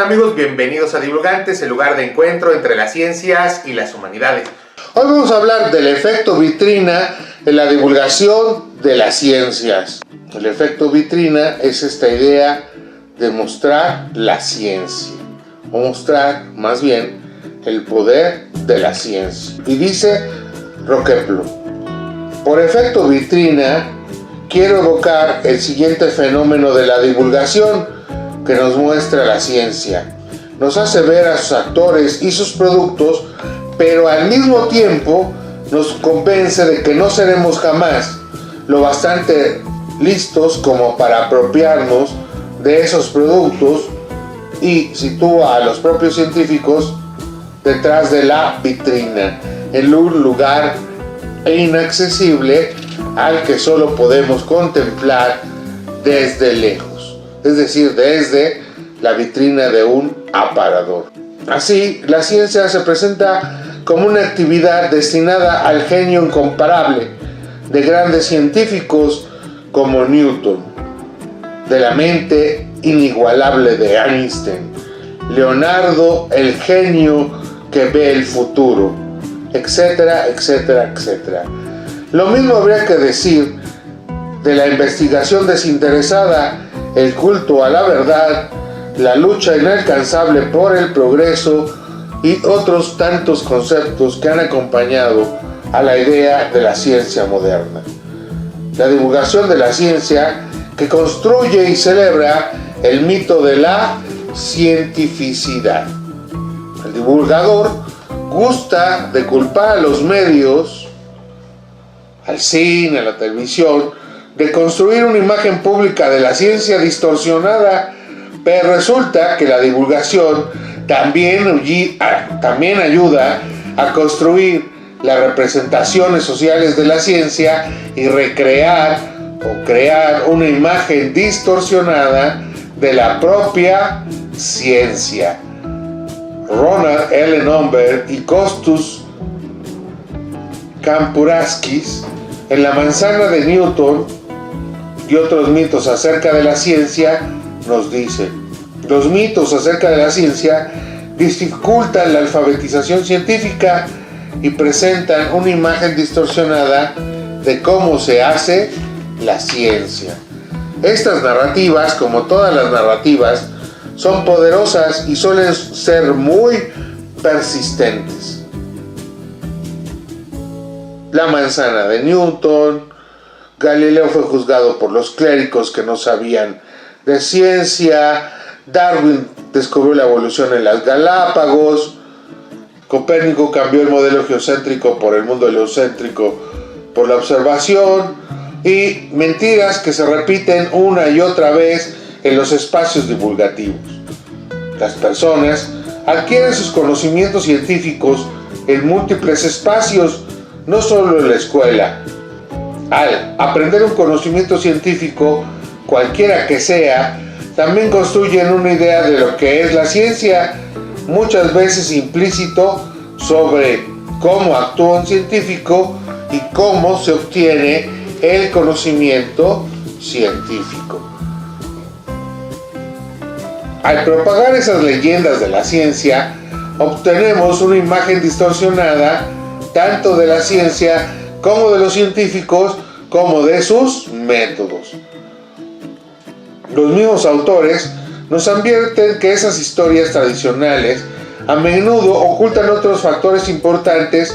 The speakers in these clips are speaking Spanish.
amigos? Bienvenidos a Divulgantes, el lugar de encuentro entre las ciencias y las humanidades. Hoy vamos a hablar del efecto vitrina en la divulgación de las ciencias. El efecto vitrina es esta idea de mostrar la ciencia, o mostrar más bien el poder de la ciencia. Y dice Roqueplo: por efecto vitrina quiero evocar el siguiente fenómeno de la divulgación que nos muestra la ciencia. Nos hace ver a sus actores y sus productos, pero al mismo tiempo nos convence de que no seremos jamás lo bastante listos como para apropiarnos de esos productos, y sitúa a los propios científicos detrás de la vitrina, en un lugar inaccesible al que solo podemos contemplar desde lejos, es decir, desde la vitrina de un aparador. Así, la ciencia se presenta como una actividad destinada al genio incomparable de grandes científicos como Newton, de la mente inigualable de Einstein, Leonardo, el genio que ve el futuro, etcétera, etcétera, etcétera. Lo mismo habría que decir de la investigación desinteresada, el culto a la verdad, la lucha inalcanzable por el progreso y otros tantos conceptos que han acompañado a la idea de la ciencia moderna. La divulgación de la ciencia que construye y celebra el mito de la cientificidad. El divulgador gusta de culpar a los medios, al cine, a la televisión, de construir una imagen pública de la ciencia distorsionada, pero resulta que la divulgación también ayuda a construir las representaciones sociales de la ciencia y recrear o crear una imagen distorsionada de la propia ciencia. Ronald Ellenberger y Kostas Kampuraskis, en La manzana de Newton y otros mitos acerca de la ciencia, nos dicen: los mitos acerca de la ciencia dificultan la alfabetización científica y presentan una imagen distorsionada de cómo se hace la ciencia. Estas narrativas, como todas las narrativas, son poderosas y suelen ser muy persistentes. La manzana de Newton, Galileo fue juzgado por los clérigos que no sabían de ciencia, Darwin descubrió la evolución en las Galápagos, Copérnico cambió el modelo geocéntrico por el mundo heliocéntrico por la observación, y mentiras que se repiten una y otra vez en los espacios divulgativos. Las personas adquieren sus conocimientos científicos en múltiples espacios, no solo en la escuela. Al aprender un conocimiento científico, cualquiera que sea, también construyen una idea de lo que es la ciencia, muchas veces implícito, sobre cómo actúa un científico y cómo se obtiene el conocimiento científico. Al propagar esas leyendas de la ciencia, obtenemos una imagen distorsionada tanto de la ciencia como de los científicos, como de sus métodos. Los mismos autores nos advierten que esas historias tradicionales a menudo ocultan otros factores importantes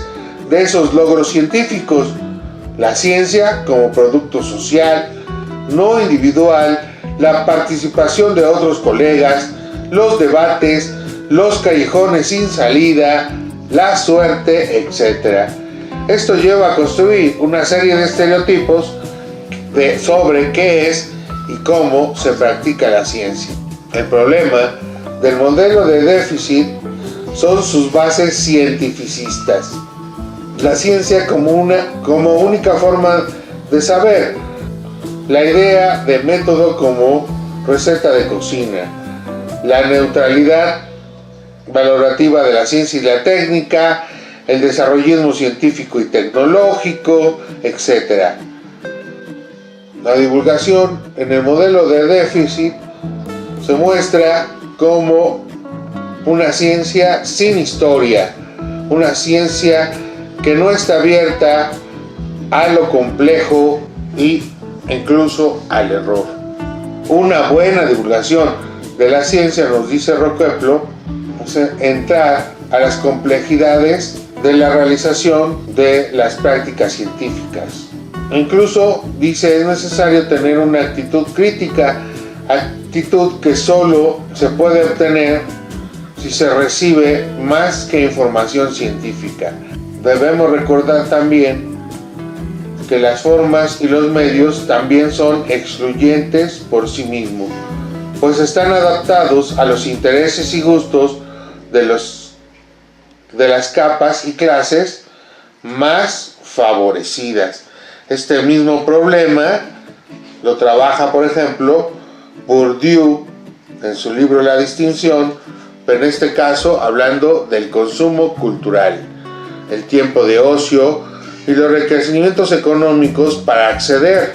de esos logros científicos: la ciencia como producto social, no individual, la participación de otros colegas, los debates, los callejones sin salida, la suerte, etc. Esto lleva a construir una serie de estereotipos sobre qué es y cómo se practica la ciencia. El problema del modelo de déficit son sus bases cientificistas. La ciencia como única forma de saber, la idea de método como receta de cocina, la neutralidad valorativa de la ciencia y la técnica, el desarrollismo científico y tecnológico, etc. La divulgación en el modelo de déficit se muestra como una ciencia sin historia, una ciencia que no está abierta a lo complejo e incluso al error. Una buena divulgación de la ciencia, nos dice Roqueplo, entrar a las complejidades de la realización de las prácticas científicas. Incluso dice es necesario tener una actitud crítica, actitud que solo se puede obtener si se recibe más que información científica. Debemos recordar también que las formas y los medios también son excluyentes por sí mismos, pues están adaptados a los intereses y gustos de las capas y clases más favorecidas. Este mismo problema lo trabaja, por ejemplo, Bourdieu en su libro La Distinción, pero en este caso hablando del consumo cultural, el tiempo de ocio y los requerimientos económicos para acceder,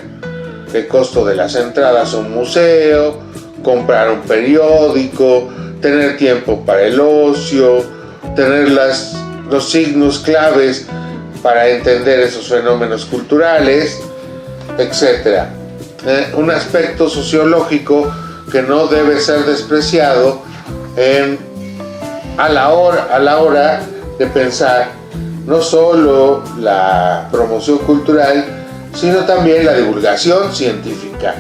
el costo de las entradas a un museo, comprar un periódico, tener tiempo para el ocio, tener los signos claves para entender esos fenómenos culturales, etc. Un aspecto sociológico que no debe ser despreciado a la hora de pensar no solo la promoción cultural, sino también la divulgación científica.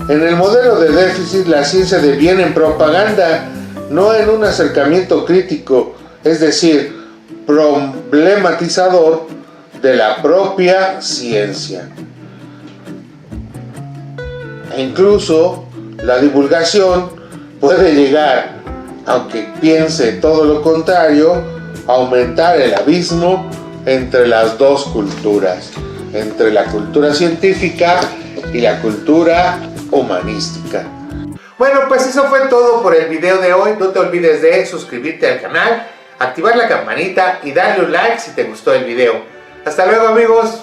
En el modelo de déficit, la ciencia deviene en propaganda, no en un acercamiento crítico, es decir, problematizador de la propia ciencia. E incluso la divulgación puede llegar, aunque piense todo lo contrario, a aumentar el abismo entre las dos culturas, entre la cultura científica y la cultura humanística. Bueno, pues eso fue todo por el video de hoy. No te olvides de suscribirte al canal, activar la campanita y darle un like si te gustó el video. Hasta luego, amigos.